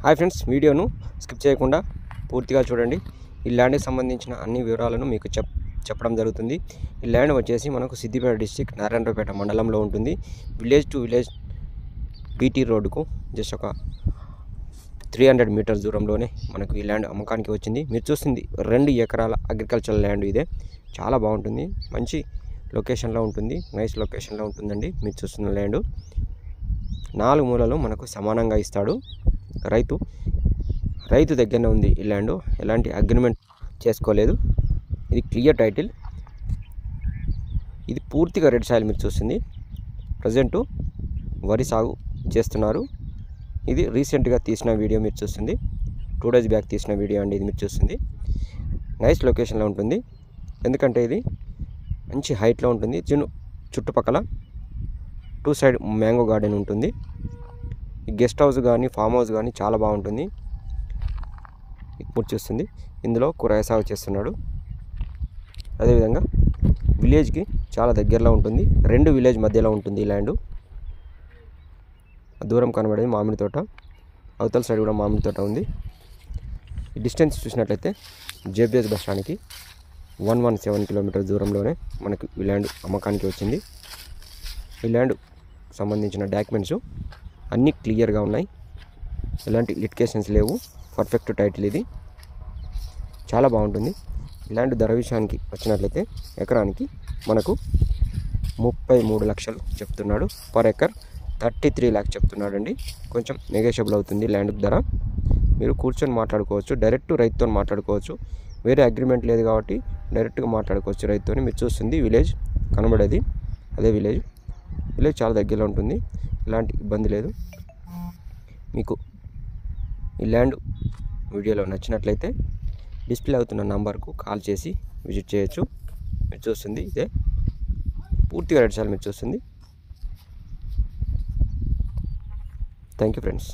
Hi friends, వీడియోను skip చేయకుండా పూర్తిగా చూడండి. ఈ ల్యాండ్కి సంబంధించిన అన్ని వివరాలను మీకు చెప్పడం జరుగుతుంది. ఈ ల్యాండ్ వచ్చేసి మనకు సిద్దిపేట డిస్ట్రిక్ట్ నారాయణపేట మండలంలో ఉంటుంది. విలేజ్ టు విలేజ్ బీటీ రోడ్డుకు జస్ట్ ఒక 300 మీటర్స్ దూరంలోనే మనకు ఈ ల్యాండ్ అమ్మకానికి వచ్చింది. మీరు చూస్తుంది 2 ఎకరాల అగ్రికల్చరల్ ల్యాండ్. ఇదే చాలా బాగుంటుంది, మంచి లొకేషన్లో ఉంటుంది, నైస్ లొకేషన్లో ఉంటుందండి. మీరు చూస్తున్న ల్యాండ్ 4 మూలలు మనకు సమానంగా ఇస్తాడు రైతు దగ్గరనే ఉంది ఈ ల్యాండ్. ఎలాంటి అగ్రిమెంట్ చేసుకోలేదు. ఇది క్లియర్ టైటిల్. ఇది పూర్తిగా రెడ్ సాయిల్. మీరు చూస్తుంది ప్రజెంటు వరి సాగు చేస్తున్నారు. ఇది రీసెంట్గా తీసిన వీడియో మీరు చూస్తుంది, 2 డేస్ బ్యాక్ తీసిన వీడియో అండి. ఇది మీరు చూస్తుంది నైస్ లొకేషన్లో ఉంటుంది, ఎందుకంటే ఇది మంచి హైట్లో ఉంటుంది. చుట్టుపక్కల 2 సైడ్ మ్యాంగో గార్డెన్ ఉంటుంది. ఈ గెస్ట్ హౌస్ కానీ ఫామ్ హౌస్ కానీ చాలా బాగుంటుంది. ఇప్పుడు చూస్తుంది ఇందులో కూరగాయ సాగు చేస్తున్నాడు. అదేవిధంగా విలేజ్కి చాలా దగ్గరలో ఉంటుంది. 2 విలేజ్ మధ్యలో ఉంటుంది ఈ ల్యాండ్. దూరం కనబడేది మామిడి తోట, అవతల సైడ్ కూడా మామిడి తోట ఉంది. ఈ డిస్టెన్స్ చూసినట్లయితే జేబీఎస్ బస్ స్టాండ్కి 117 కిలోమీటర్ దూరంలోనే మనకు ఈ ల్యాండ్ అమ్మకానికి వచ్చింది. ఈ ల్యాండ్ సంబంధించిన డాక్యుమెంట్స్ అన్నీ క్లియర్గా ఉన్నాయి, ఎలాంటి లిటికేషన్స్ లేవు. Perfect title. ఇది చాలా బాగుంటుంది. ల్యాండ్ ధర విషయానికి వచ్చినట్లయితే ఎకరానికి మనకు 33 లక్షలు చెప్తున్నాడు. పర్ ఎకర్ 33 lakhs చెప్తున్నాడు అండి. కొంచెం నెగోషియబుల్ అవుతుంది ల్యాండ్ ధర. మీరు కూర్చొని మాట్లాడుకోవచ్చు, డైరెక్ట్ రైతుతో మాట్లాడుకోవచ్చు. వేరే అగ్రిమెంట్ లేదు కాబట్టి డైరెక్ట్గా మాట్లాడుకోవచ్చు రైతుతో. మీరు చూస్తుంది విలేజ్ కనబడేది అదే విలేజ్ చాలా దగ్గరలో ఉంటుంది, ఎలాంటి ఇబ్బంది లేదు. మీకు ఈ ల్యాండ్ వీడియోలో నచ్చినట్లయితే డిస్ప్లే అవుతున్న నంబర్కు కాల్ చేసి విజిట్ చేయొచ్చు. మీరు చూస్తుంది ఇదే పూర్తిగా రెడ్ సాయిల్. మీరు చూస్తుంది. Thank you friends.